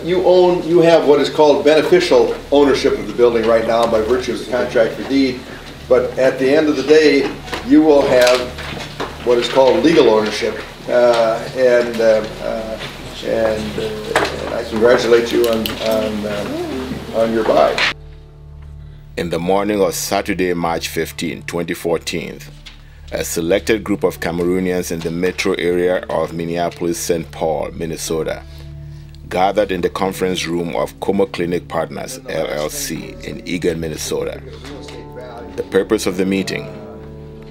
you have what is called beneficial ownership of the building right now by virtue of the contract for deed, but at the end of the day, you will have what is called legal ownership, and I congratulate you on your buy. In the morning of Saturday, March 15, 2014, a selected group of Cameroonians in the metro area of Minneapolis-St. Paul, Minnesota, gathered in the conference room of Como Clinic Partners, LLC, in Eagan, Minnesota. The purpose of the meeting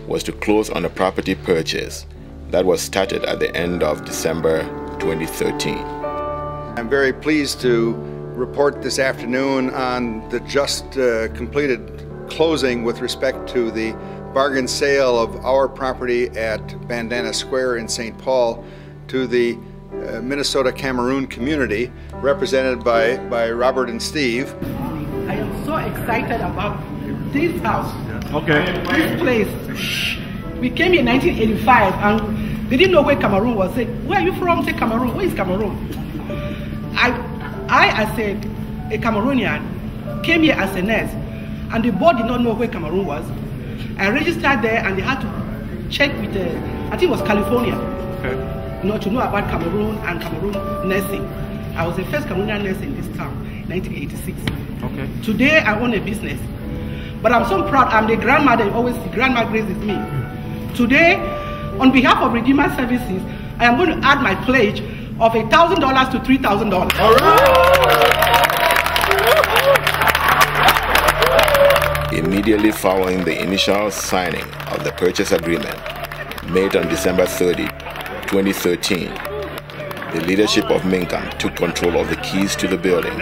was to close on a property purchase that was started at the end of December 2013. I'm very pleased to report this afternoon on the just completed closing with respect to the bargain sale of our property at Bandana Square in St. Paul to the Minnesota Cameroon community, represented by Robert and Steve. I am so excited about this house. Okay. This place. We came in 1985 and they didn't know where Cameroon was. Say, where are you from? Say Cameroon. Where is Cameroon? I as a Cameroonian, came here as a nurse, and the board did not know where Cameroon was. I registered there, and they had to check with I think it was California, okay, to know about Cameroon and Cameroon nursing. I was the first Cameroonian nurse in this town, 1986. Okay. Today I own a business, but I'm so proud. I'm the grandmother. Always Grandma graces me. Today, on behalf of Redeemer Services, I am going to add my pledge of $1,000 to $3,000. All right. Immediately following the initial signing of the purchase agreement made on December 30, 2013, the leadership of MINCAM took control of the keys to the building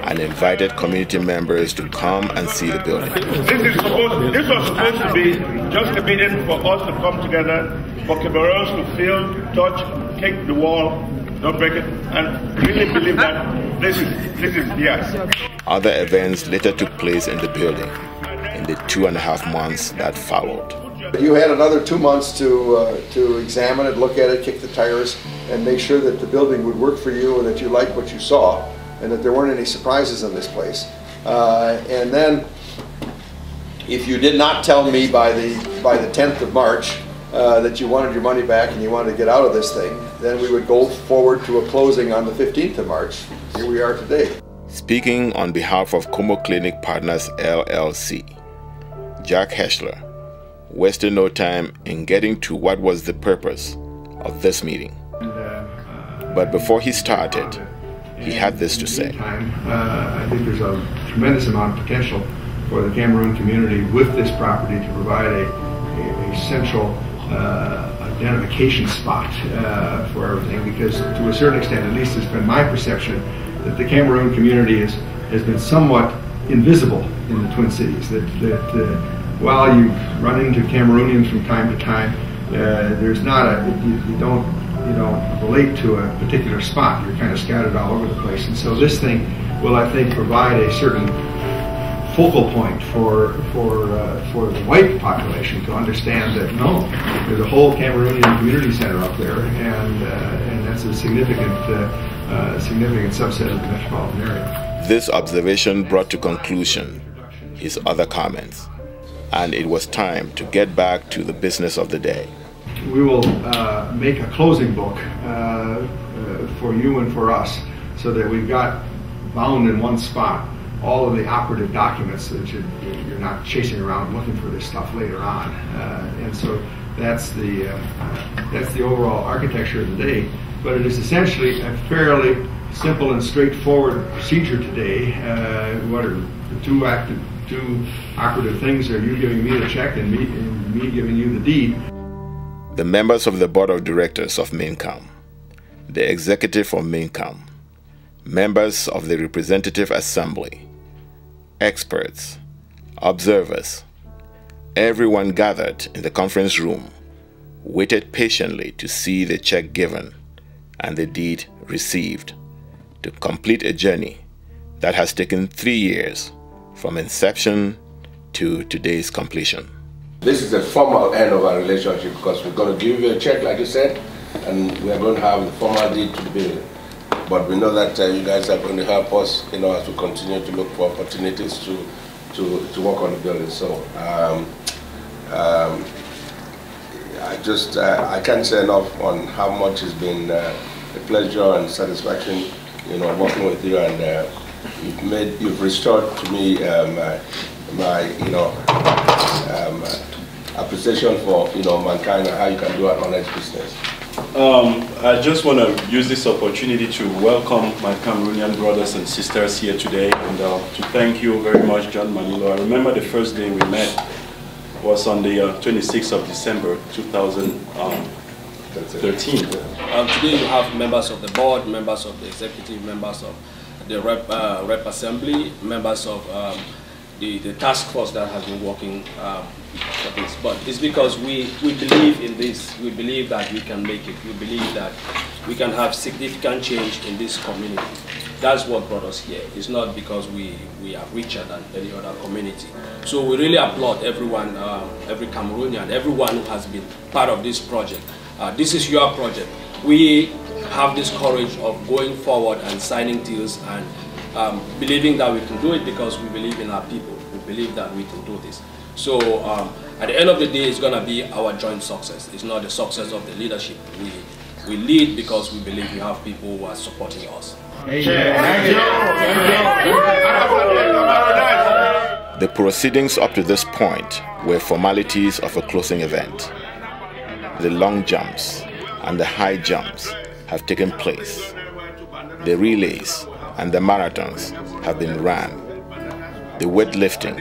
and invited community members to come and see the building. This was supposed to be just a meeting for us to come together, for Cameroons to feel, touch, kick the wall, don't break it, and really believe that this is yes. Other events later took place in the building in the 2.5 months that followed. You had another 2 months to examine it, look at it, kick the tires, and make sure that the building would work for you and that you liked what you saw and that there weren't any surprises in this place. And then, if you did not tell me by the 10th of March that you wanted your money back and you wanted to get out of this thing, then we would go forward to a closing on the 15th of March. Here we are today. Speaking on behalf of Como Clinic Partners, LLC, Jack Heschler wasted no time in getting to what was the purpose of this meeting. But before he started, he had this to say. I think there's a tremendous amount of potential for the Cameroon community with this property to provide a central identification spot for everything, because to a certain extent, at least it's been my perception, that the Cameroon community has been somewhat invisible in the Twin Cities. That while you run into Cameroonians from time to time, there's not a, you don't relate to a particular spot. You're kind of scattered all over the place. And so this thing will, I think, provide a certain focal point for the white population to understand that no, there's a whole Cameroonian community center up there, and that's a significant subset of the metropolitan area. This observation brought to conclusion his other comments, and it was time to get back to the business of the day. We will make a closing book for you and for us, so that we've got bound in one spot all of the operative documents, so that you're not chasing around looking for this stuff later on. And so that's the overall architecture of the day. But it is essentially a fairly simple and straightforward procedure today. What are the two operative things? Are you giving me the check and me giving you the deed? The members of the board of directors of MINCAM, the executive of MINCAM, members of the representative assembly, experts, observers, everyone gathered in the conference room waited patiently to see the check given and the deed received to complete a journey that has taken 3 years from inception to today's completion. This is the formal end of our relationship, because we're going to give you a check, like you said, and we are going to have the formal deed to the building. but we know that you guys are going to help us, as we continue to look for opportunities to work on the building. So I can't say enough on how much it's been a pleasure and satisfaction, working with you, and you've restored to me my appreciation for mankind and how you can do an honest business. I just want to use this opportunity to welcome my Cameroonian brothers and sisters here today, and to thank you very much, John Manilo. I remember the first day we met was on the 26th of December 2013. Today you have members of the board, members of the executive, members of the rep assembly, members of the task force that has been working for this. But it's because we believe in this. We believe that we can make it. We believe that we can have significant change in this community. That's what brought us here. It's not because we are richer than any other community. So we really applaud everyone, every Cameroonian, everyone who has been part of this project. This is your project. We have this courage of going forward and signing deals and believing that we can do it because we believe in our people. We believe that we can do this. So at the end of the day, it's going to be our joint success. It's not the success of the leadership. We lead because we believe we have people who are supporting us. The proceedings up to this point were formalities of a closing event. The long jumps and the high jumps have taken place. The relays and the marathons have been run. The weightlifting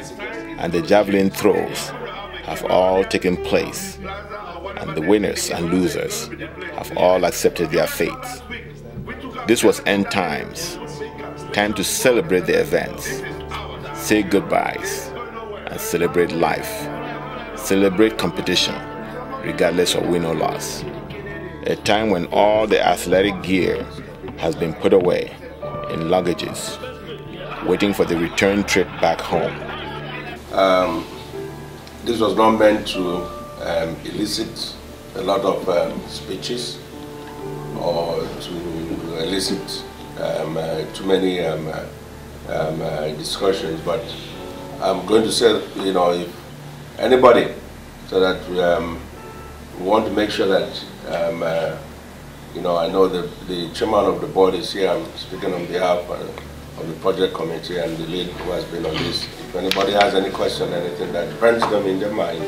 and the javelin throws have all taken place, and the winners and losers have all accepted their fates. This was end times, time to celebrate the events, say goodbyes, and celebrate life, celebrate competition, regardless of win or loss. A time when all the athletic gear has been put away in luggages, waiting for the return trip back home. This was not meant to elicit a lot of speeches or to elicit too many discussions, but I'm going to say, if anybody, so that we want to make sure that, I know the chairman of the board is here. I'm speaking on behalf of the project committee and the lead who has been on this. If anybody has any question, anything that burns them in their mind,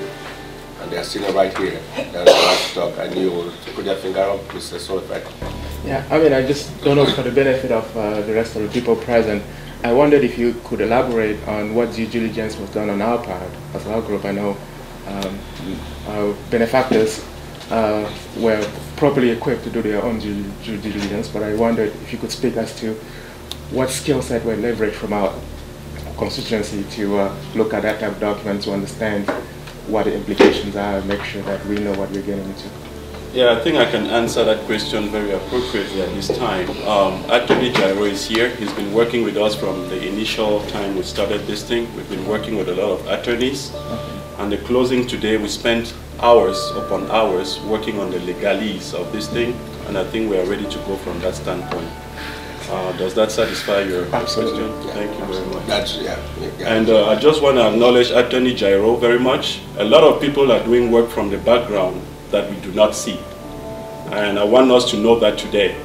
and they're sitting right here, they're allowed to talk, and you will put your finger up, Mr. Solfek. Yeah, I just don't know, for the benefit of the rest of the people present, I wondered if you could elaborate on what due diligence was done on our part as our group. I know our benefactors were properly equipped to do their own due diligence, but I wondered if you could speak as to what skill set were leveraged from our constituency to look at that type of document to understand what the implications are and make sure that we know what we're getting into. Yeah, I think I can answer that question very appropriately at this time. Actually, Jairo is here. He's been working with us from the initial time we started this thing. We've been working with a lot of attorneys. And the closing today, we spent hours upon hours working on the legalese of this thing. And I think we are ready to go from that standpoint. Does that satisfy your question? Yeah, thank you very much. And I just want to acknowledge Attorney Jairo very much. A lot of people are doing work from the background that we do not see. And I want us to know that today.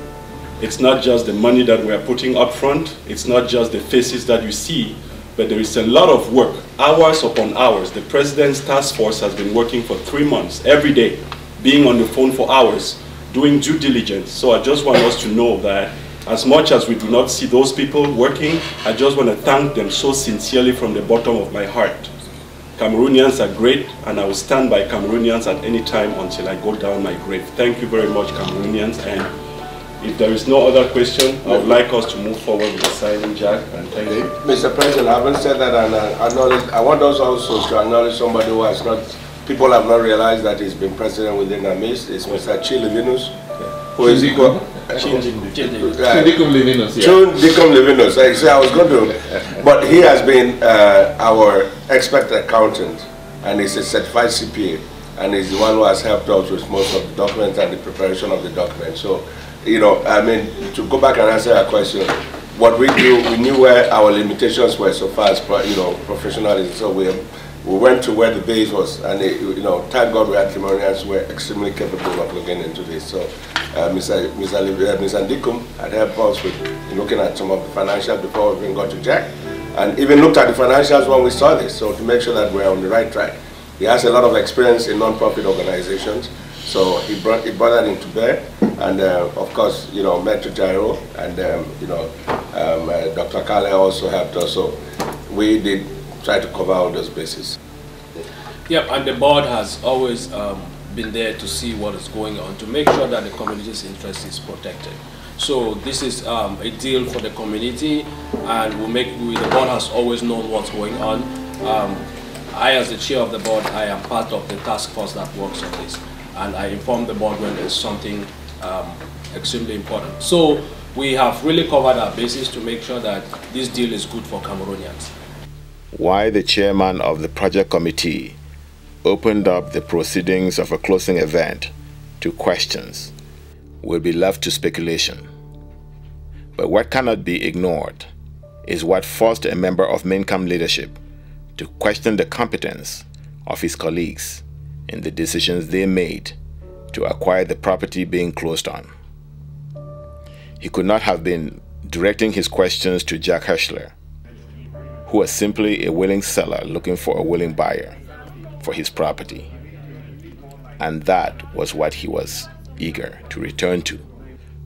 It's not just the money that we are putting up front, it's not just the faces that you see, but there is a lot of work, hours upon hours. The President's task force has been working for 3 months, every day, being on the phone for hours, doing due diligence. So I just want us to know that as much as we do not see those people working, I just want to thank them so sincerely from the bottom of my heart. Cameroonians are great, and I will stand by Cameroonians at any time until I go down my grave. Thank you very much, Cameroonians. And if there is no other question, I would like us to move forward with the signing, Jack. And thank you. Mr. President, I haven't said that, and I want us also to acknowledge somebody who has not, people have not realized that he's been president within our midst. It's Mr. Chilivinus, who is equal. Chundikum Levinus, yeah. Chundikum Levinus. I say I was going to, but he has been our expert accountant, and he's a certified CPA, and he's the one who has helped us with most of the documents and the preparation of the documents. So you know, I mean, to go back and answer your question, what we do, we knew where our limitations were so far as, you know, professionalism. So we went to where the base was, and you know, thank God we had Cameroonians who were extremely capable of looking into this. So Ms. Andikum had helped us with looking at some of the financials before we even got to Jack, and even looked at the financials when we saw this, so to make sure that we're on the right track. He has a lot of experience in non-profit organizations, so he brought that into bear, and of course, you know, Metro Gyro, and you know, Dr. Kale also helped us, so we did try to cover all those bases. Yep, and the board has always been there to see what is going on, to make sure that the community's interest is protected. So this is a deal for the community, and the board has always known what's going on. I, as the chair of the board, I am part of the task force that works on this, and I inform the board when there's something extremely important. So we have really covered our bases to make sure that this deal is good for Cameroonians. Why the chairman of the project committee opened up the proceedings of a closing event to questions will be left to speculation. But what cannot be ignored is what forced a member of MINCAM leadership to question the competence of his colleagues in the decisions they made to acquire the property being closed on. He could not have been directing his questions to Jack Herschler, who was simply a willing seller looking for a willing buyer for his property. And that was what he was eager to return to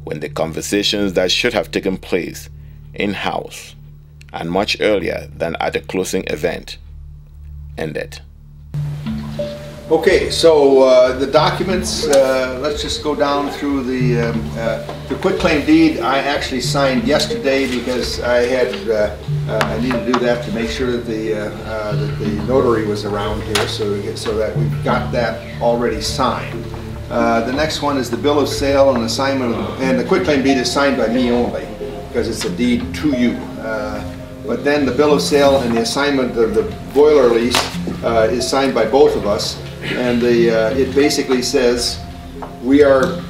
when the conversations that should have taken place in-house and much earlier than at a closing event ended. Okay, so the documents, let's just go down through the quitclaim deed. I actually signed yesterday because I had I needed to do that to make sure that the notary was around here, so that we've got that already signed. The next one is the bill of sale and assignment, and the quitclaim deed is signed by me only because it's a deed to you. But then the bill of sale and the assignment of the boiler lease is signed by both of us, and it basically says we are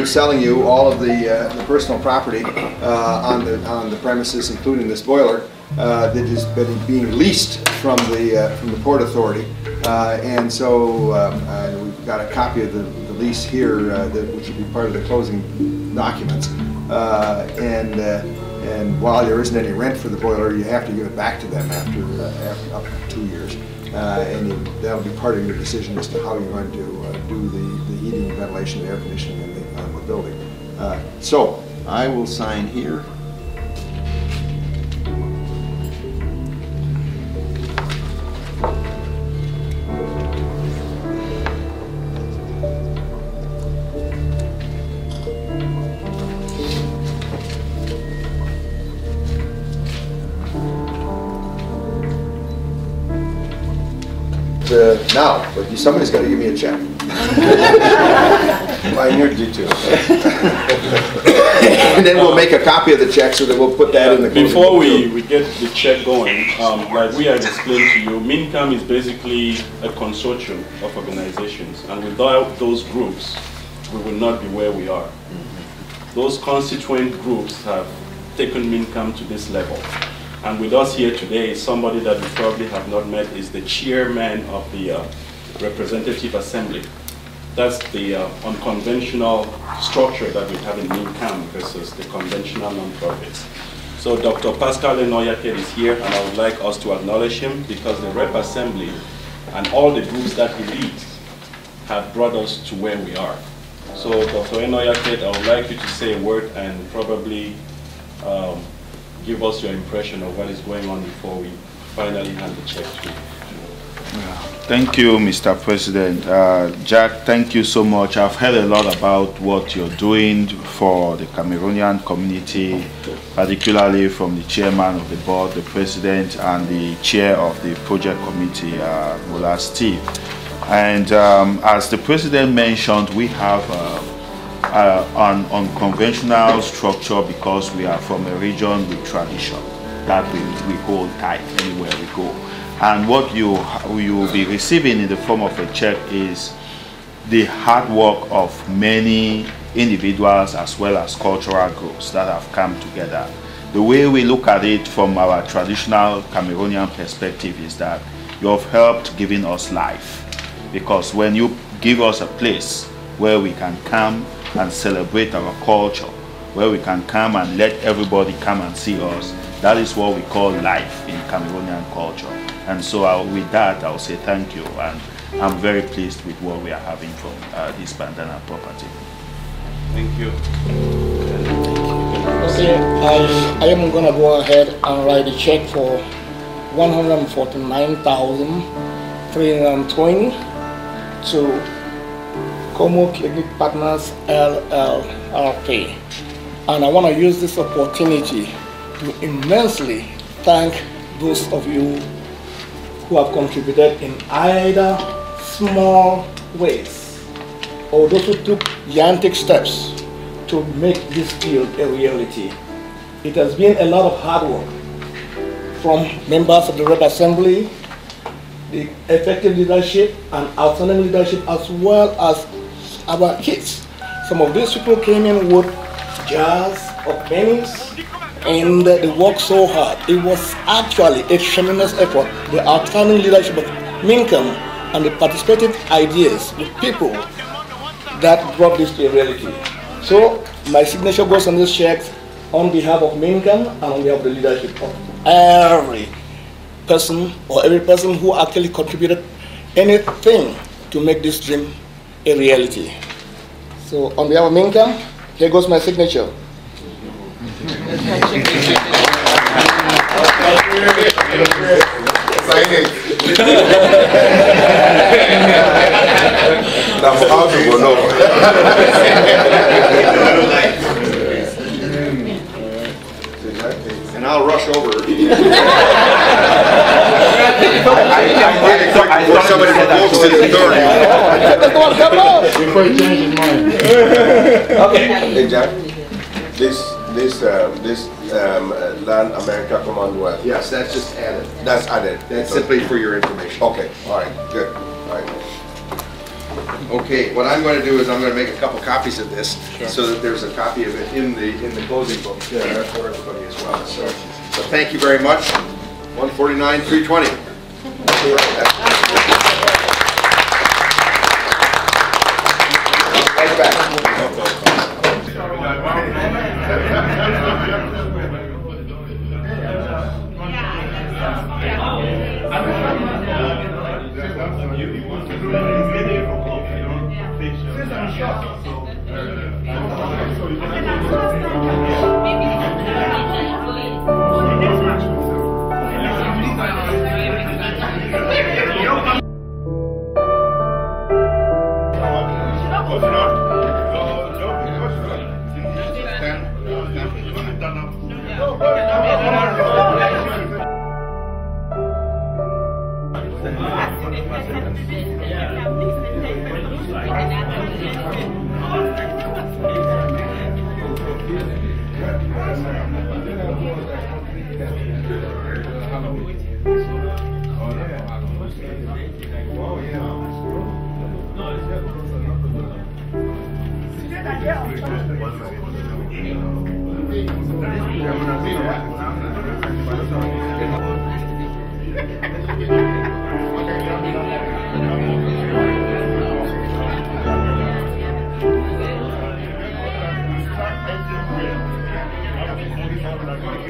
selling you all of the personal property on the premises, including this boiler that is being leased from the Port Authority, and so we've got a copy of the lease here, which will be part of the closing documents, and while there isn't any rent for the boiler, you have to give it back to them after up to 2 years. And that'll be part of your decision as to how you're going to do the heating, ventilation, the air conditioning on the building. So I will sign here. Now, but somebody's got to give me a check. Minor details. And then we'll make a copy of the check so that we'll put that in the closing. Before we get the check going, like we had explained to you, MINCAM is basically a consortium of organizations, and without those groups, we will not be where we are. Those constituent groups have taken MINCAM to this level. And with us here today, somebody that you probably have not met is the chairman of the Representative Assembly. That's the unconventional structure that we have in MINCAM versus the conventional non-profits. So Dr. Pascal Enoyaket is here, and I would like us to acknowledge him because the Rep Assembly and all the groups that he leads have brought us to where we are. So Dr. Enoyaket, I would like you to say a word and probably give us your impression of what is going on before we finally hand the check to you. Thank you, Mr. President. Jack, thank you so much. I've heard a lot about what you're doing for the Cameroonian community, particularly from the chairman of the board, the president, and the chair of the project committee, Mullah Steve. And as the president mentioned, we have an unconventional structure because we are from a region with tradition that we hold tight anywhere we go. And what you will be receiving in the form of a check is the hard work of many individuals as well as cultural groups that have come together. The way we look at it from our traditional Cameroonian perspective is that you have helped giving us life, because when you give us a place where we can come and celebrate our culture, where we can come and let everybody come and see us, that is what we call life in Cameroonian culture. And so with that, I'll say thank you, and I'm very pleased with what we are having from this Bandana property. Thank you. Okay, I am going to go ahead and write a check for 149,320 to Como Clinic Partners LLP. And I want to use this opportunity to immensely thank those of you who have contributed in either small ways or those who took gigantic steps to make this deal a reality. It has been a lot of hard work from members of the Rep Assembly, the effective leadership and outstanding leadership, as well as our kids. Some of these people came in with jars of pennies and they worked so hard. It was actually a tremendous effort. The outstanding leadership of MINCAM and the participative ideas, the people that brought this to a reality. So my signature goes on this check on behalf of MINCAM and on behalf of the leadership of every person or every person who actually contributed anything to make this dream a reality. So on behalf of MINCAM, here goes my signature. And I'll rush over. Somebody proposed to the authority. Before he changes his mind. Okay. Hey, Jack. This Land America Commonwealth. Yes, that's just added. That's added. That's simply for your information. Okay. All right. Good. All right. Okay. What I'm going to do is I'm going to make a couple copies of this, so that there's a copy of it in the closing book for everybody as well. So thank you very much. 149,320. Right back.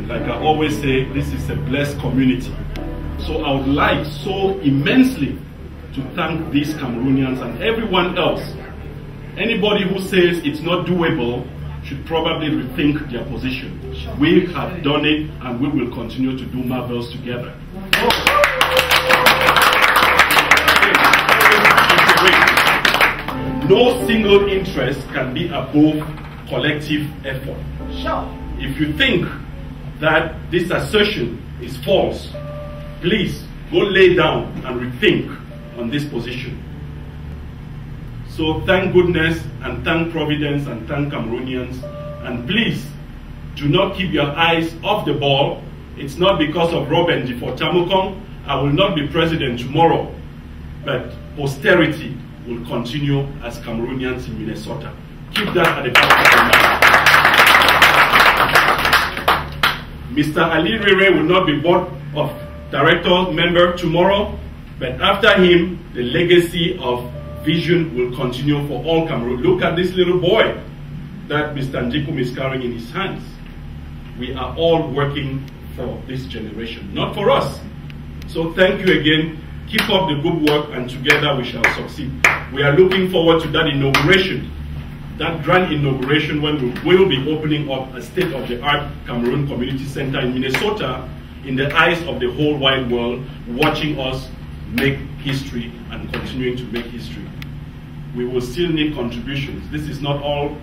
Like I always say, this is a blessed community. So I would like so immensely to thank these Cameroonians and everyone else. Anybody who says it's not doable should probably rethink their position. We have done it and we will continue to do marvels together. No single interest can be above collective effort. If you think that this assertion is false, please go lay down and rethink on this position. So thank goodness and thank Providence and thank Cameroonians, and please do not keep your eyes off the ball. It's not because of Robin for Tamukong. I will not be president tomorrow, but posterity will continue as Cameroonians in Minnesota. Keep that at the back of your mind. Mr. Ali Rere will not be board of directors member tomorrow, but after him, the legacy of vision will continue for all Cameroon. Look at this little boy that Mr. Njikum is carrying in his hands. We are all working for this generation, not for us. So thank you again. Keep up the good work, and together we shall succeed. We are looking forward to that inauguration, that grand inauguration when we will be opening up a state-of-the-art Cameroon Community Center in Minnesota in the eyes of the whole wide world, watching us make history and continuing to make history. We will still need contributions. This is not all.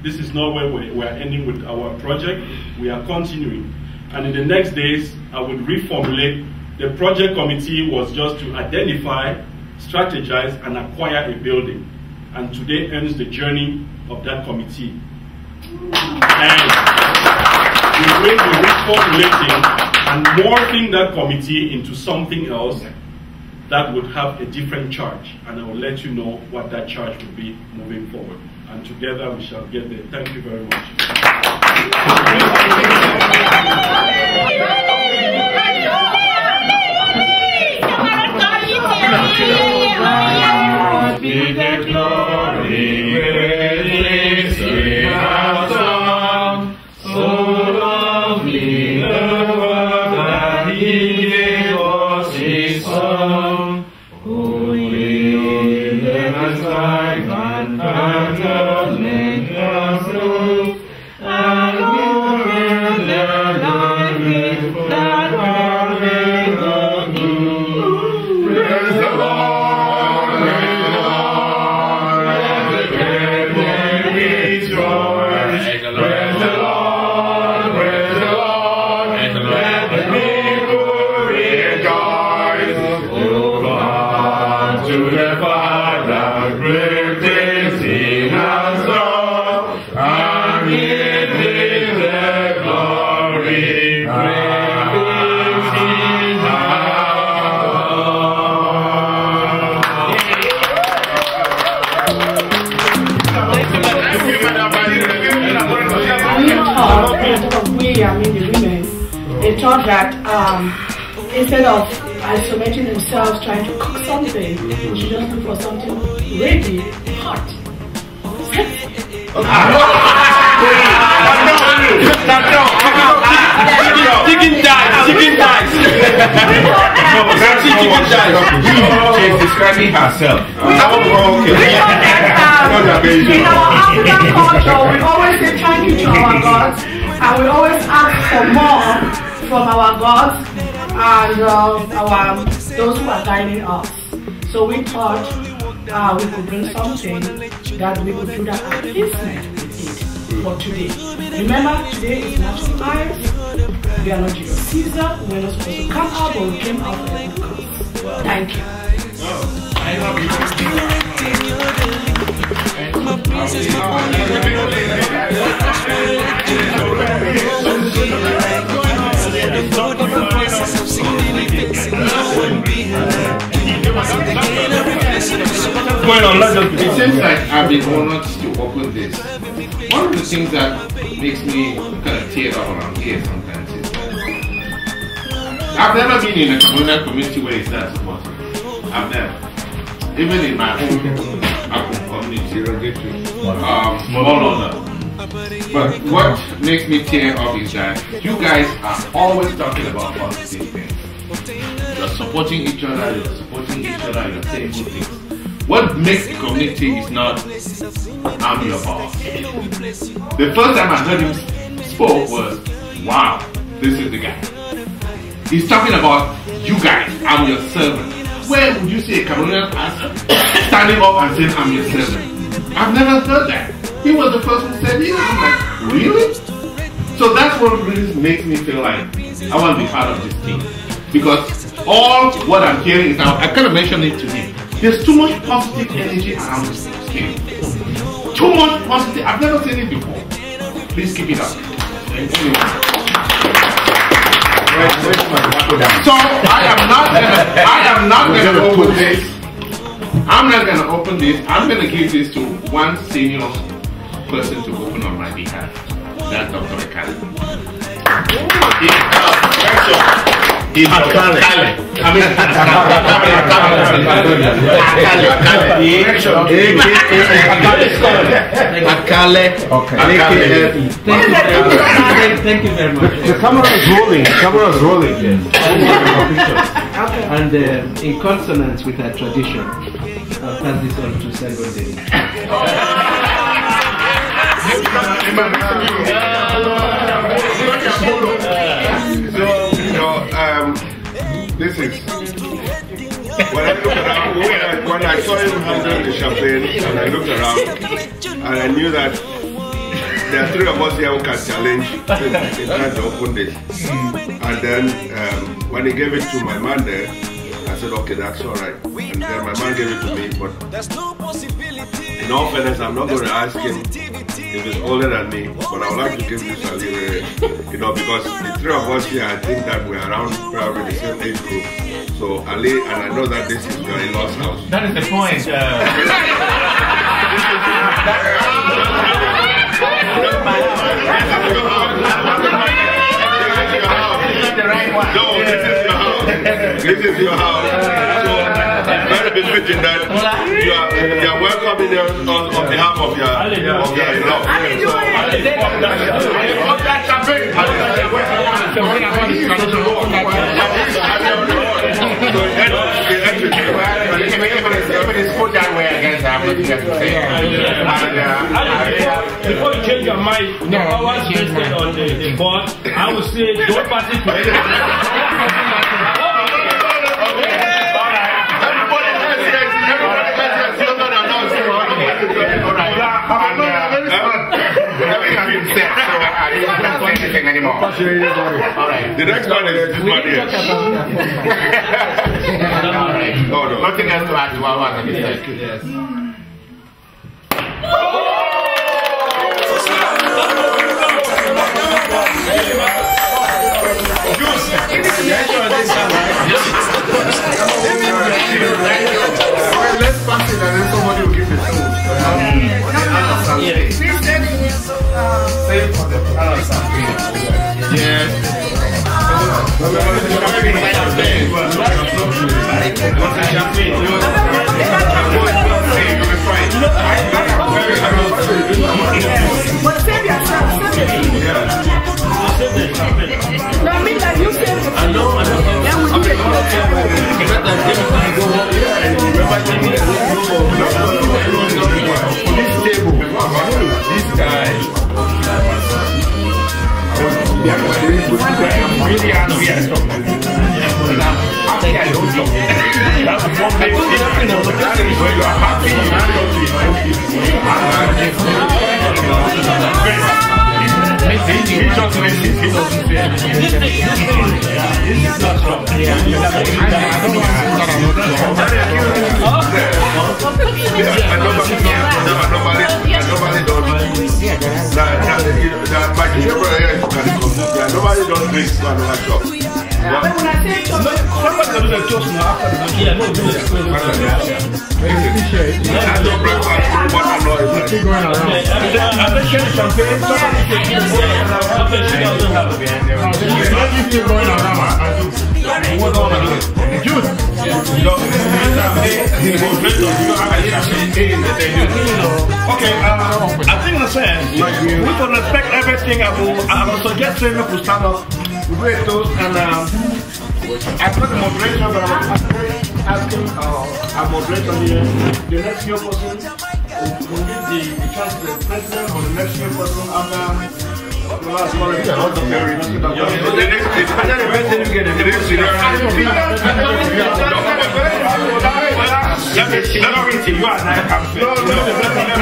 This is not where we are ending with our project. We are continuing. And in the next days, I will reformulate. The project committee was just to identify, strategize, and acquire a building. And today ends the journey of that committee. And we will be reformulating and morphing that committee into something else that would have a different charge. And I will let you know what that charge will be moving forward. And together we shall get there. Thank you very much. Be the glory, praise our song, so lovely the world that He gave us His Son. Holy, the light and candles make us look, and glory the light that hurry the moon. Praise the Lord. They thought that instead of isolating themselves trying to cook something, we should just look for something ready, hot. Chicken dice. She's describing herself. In our African culture, we always say thank you to our gods, and we always ask for more from our gods and those who are guiding us. So we thought we could bring something that we could do that appeasement with it for today. Remember, today is National Ice. We are not Julius Caesar. We were not supposed to come out, but we came out for the podcast. Thank you. It seems like I've been honored to open this. One of the things that makes me kind of tear up around here sometimes is that I've never been in a communal community where it's that supportive. I've never. Even in my own community, small honor. But what makes me tear up is that you guys are always talking about positive things. You're supporting each other, you're saying good things. What makes the community is not, I'm your boss. The first time I heard him spoke was, wow, this is the guy. He's talking about, you guys, I'm your servant. Where would you see a Cameroonian standing up and saying, I'm your servant? I've never heard that. He was the first one who said it. I'm like, really? So that's what really makes me feel like I want to be part of this team. Because all what I'm hearing is now, I kind of mentioned it to him. There's too much positive energy around this team. Too much positive. I've never seen it before. Please keep it up. So I am not going to open this. I'm not going to open this. I'm going to give this to one senior person to open on my behalf. That's Dr. Akale. He's Akale. Thank you very much. The camera is rolling. The camera is rolling. And in consonance with our tradition, I'll pass this on to Segunde. This is when I looked around, when I saw him handling the champagne, and I looked around, and I knew that there are 3 of us here who can challenge in trying to open this. And then when he gave it to my man there, I said, okay, that's all right. And then my man gave it to me, but in all fairness, I'm not going to ask him if he's older than me, but I would like to give this a little, because the 3 of us here, I think that we're around probably the same age group. So Ali, and I know that this is your in-laws house. That is the point. This is your house. So, very befitting that you are welcome in on behalf of your in-law. Before you change your mind, the powers vested on the board, I would say don't pass it to anyone. The next one is this one here. No. Nothing else to add to our work. Let's pass it and then somebody will give it to Yes. Nobody don't drink shop. Okay, I think the same. We can respect everything. I will suggest we could stand up, we do a toast, and after the moderation, but I'm asking our moderator here, the next year person will give the chance to the president or the next year person after the last one.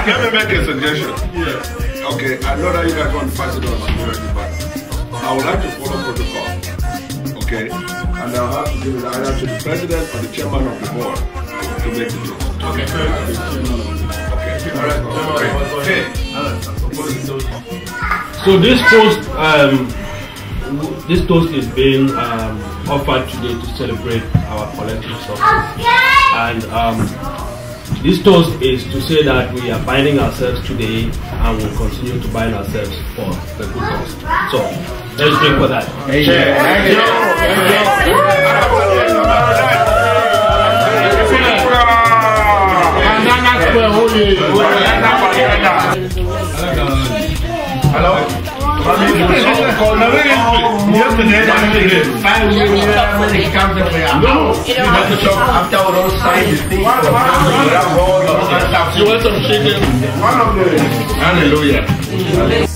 Let me make a suggestion. Okay, I know that you guys want to pass it on security, but I would like to follow protocol. Okay, and I'll have to give it either to the president or the chairman of the board to make the toast. Okay. So this toast is being offered today to celebrate our collective success. And This toast is to say that we are binding ourselves today and will continue to bind ourselves for the good cause. So, let's drink for that. Thank you. Hallelujah.